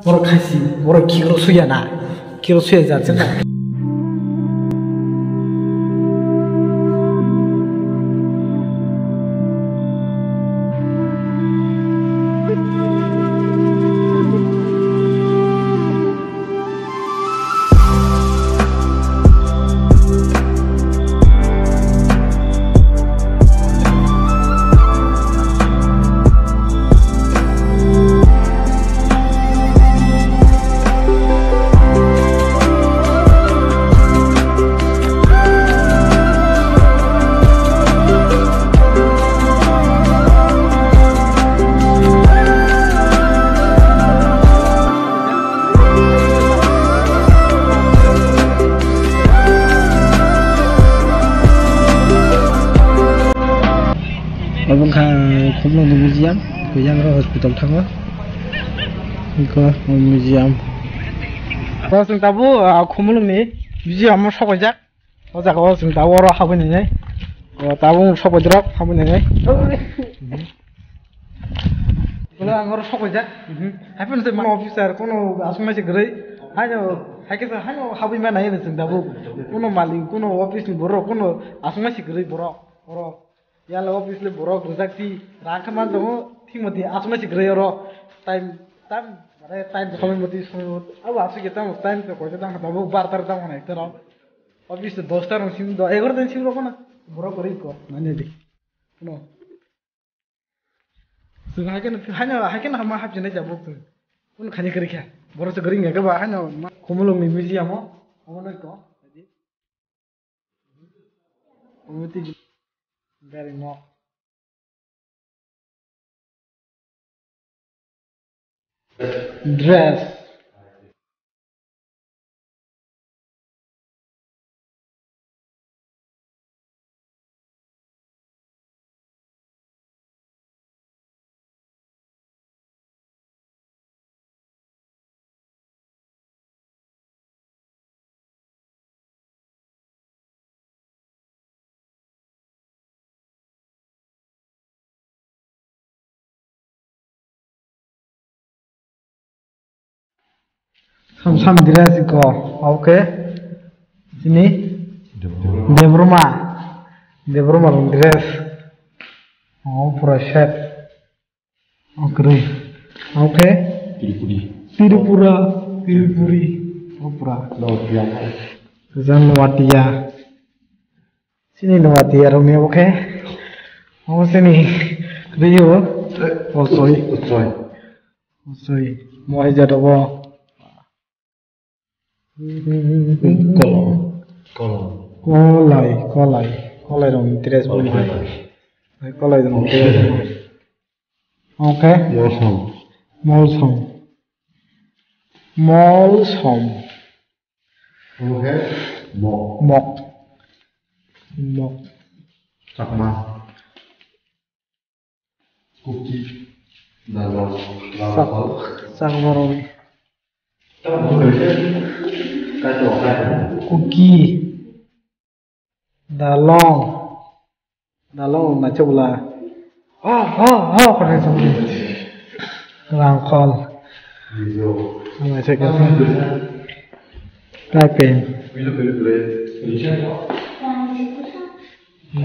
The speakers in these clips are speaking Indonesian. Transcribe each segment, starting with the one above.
बर' खासि बर' खिग्र' सुयाना खिग्र' सुया जाथों ना Khomlong di museum, kuyang hospital thangwa. Iko museum. Kalau sing tabu khomlong ni museum mo sokojak. O jaga sing tabu ro habuni nei. O tabu sokojrak habuni nei. Kalau angor sokojak. Happen se ma officer kono asma se grei. Hayo habi ma nai sing tabu. Kono mali kono office ni boro kono asma se grei boro. Yang lo office le borok rezeki rakaman dong timoti asma sih gray oro time kami mati abu asu kita mau time tuh kau kita tahu bar tar tahu mana itu ro office 10 tar sim do 11 tar sim ro mana borok beri ko mana di no so hakin hama hab jene jabu tuh pun khani keri kya borok se gering nggak ke bah hanya kumulung nih museum mo amono ko jadi umuti very no dress Sam dress ko oke sini Debruma dress oh pura set oke Tirupuri oh pura Zan Watia sini Watia Romeo oke oh sini Rio Osoi mau aja dobo kolai dong tres bulu kolai dong tres oke molsom oke mok sakma kuki dalam sakmaromi kacau kuki dalong macam bola keren sekali rangkol macam apa typing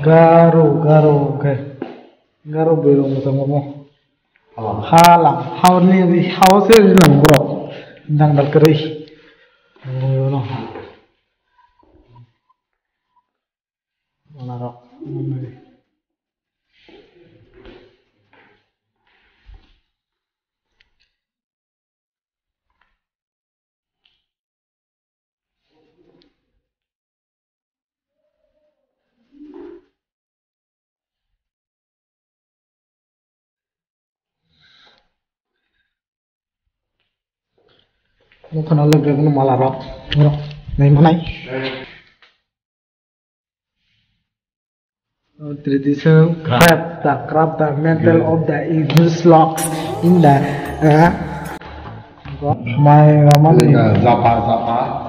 garo oke garo belum sama mo halang haus ni lang bro ndang dal keri no mana ro Bukan lebih guna malah rock, nih mana? Traditional craft the mental of the English locks in the my Zapa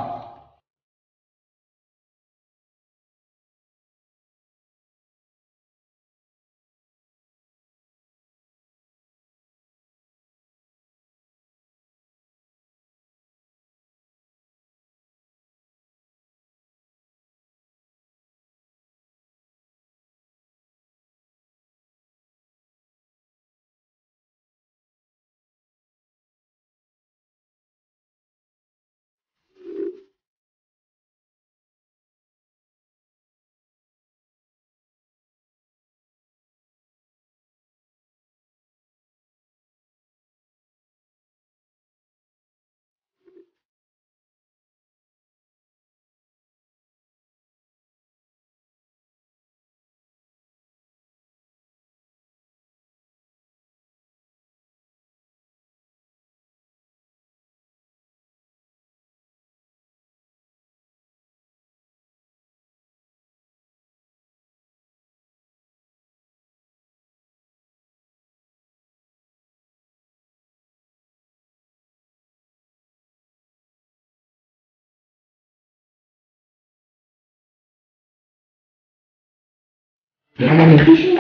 Mana nih?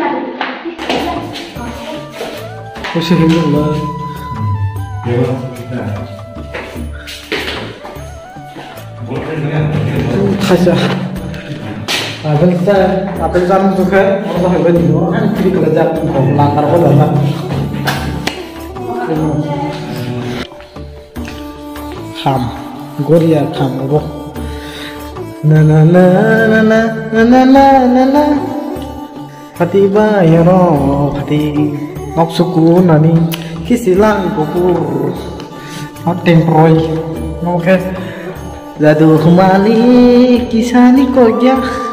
Pusing lah. Kasih. Abang kita, abang jangan suka orang hebat ni. Orang kiri kerja, langgar kau dah. Ham, Goria ham, apa? Na na na na na na na na na na. Hati bayaro, hati noksuku nani kisilang kuku. Temproy, oke. Jatuh kembali kisah ni kojak.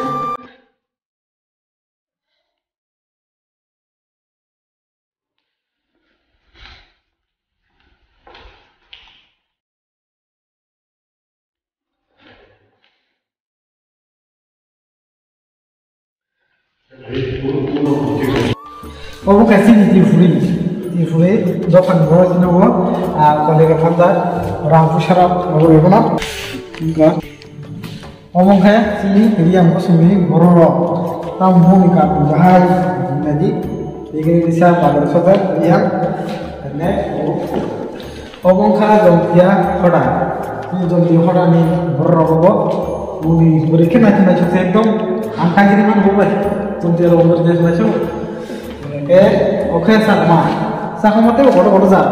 Oh bukan sini di free, dokan bawah sini kolega pantat orang pusharap orang mana? Enggak. Ngomong kayak sini dia mau sini borok, tamu nikah bahaya, jadi ini bisa pada saudara yang ngomong kayak dong dia orang, ini dong dia orang ni borok, muni berikan macam sedong, angka jadi mana buat, dong dia orang macam. Oke sama tu bodoh sah,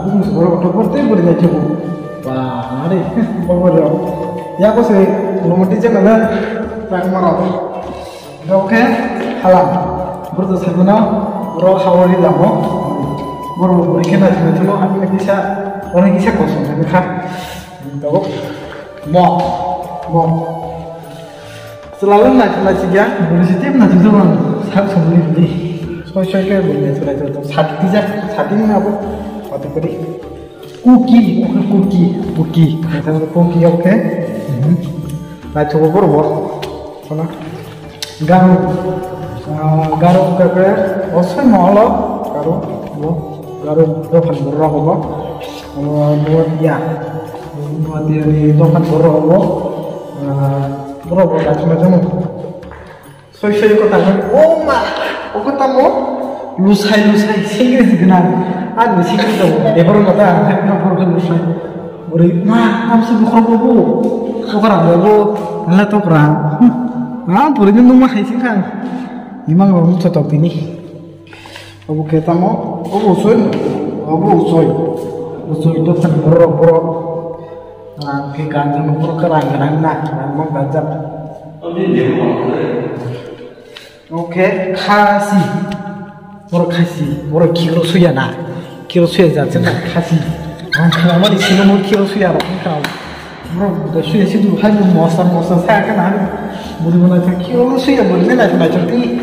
bodoh tu boleh jadi tu, wah ada, bodoh, ya aku sih belum mesti jangan lah, tak marah, oke, halam, bodoh sebuna, bodoh hawari lama, bodoh berikan aja macam tu, aku kisah, orang kisah kosong, tapi kan, tahu, mau, selalu nak dia, boleh setiap nak tu orang, sab sebeli beli. Soalnya kayak boleh sudah itu satu ni apa? Apa tu ni? Cookie, macam cookie oke. Nah coba berbuat, mana? Garu kerja, osai malah garu dokan berapa? Buat dia di dokan berapa? Berapa macam. Soalnya kau tanya, oh mah. Aku tahu, lusai singkir segenar, ada singkir tu, lebaran mata, lebaran lusai, beri, mah, apa sih bukan bobo, orang bobo, Allah tu orang, beri ni rumah isi kan, memang orang cocok ini, aku kita mau, usoi itu kan borok, kita jangan borok kerang nak, memang gajah. Oke, kasih, orang kilo suya jadi kasih. Kalau di sini mau kilo suya, orang dah suya situ hanya mosan saya kan ada, boleh mana kilo suya boleh mana macam ni.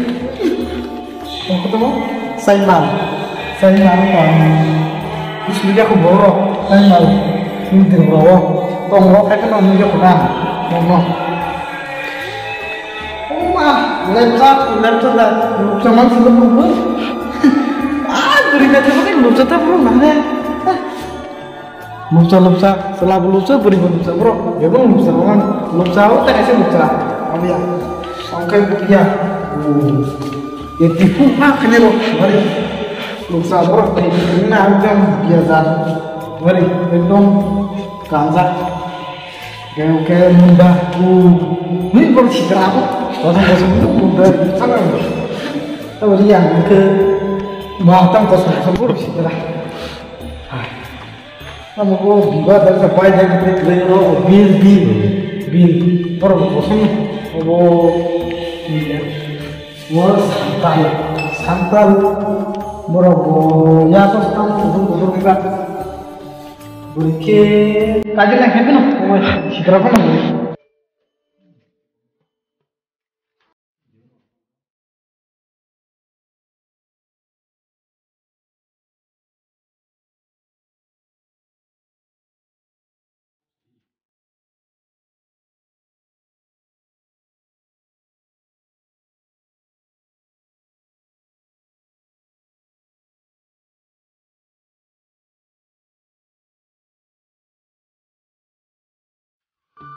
Aku tahu, saya mal kan, istilahnya aku borok, saya mal, ini borok, tolong saya kan orang juga pernah, ngomong. Laptop dah, zaman sudah berubah. Berikan tu ni laptop tak pernah mana? Laptop, setelah laptop berikan laptop bro. Ya bro, laptop tak kasih laptop. Apa ya? Angkai dia. Itu pun kena bro. Mari, laptop bro. Ini macam biasa. Mari, एकदम kanza. Kayak mudah. Ini baru citra apa? Kosong itu mudah sangat. Tahu dia ke matang kosong sempurna sih lah. Kamu kau bibat dan sampai jangan terlalu bil orang kosong. Wah santal berapa ya kau santal kita beri ke kajian yang hebat, citra apa nak beri?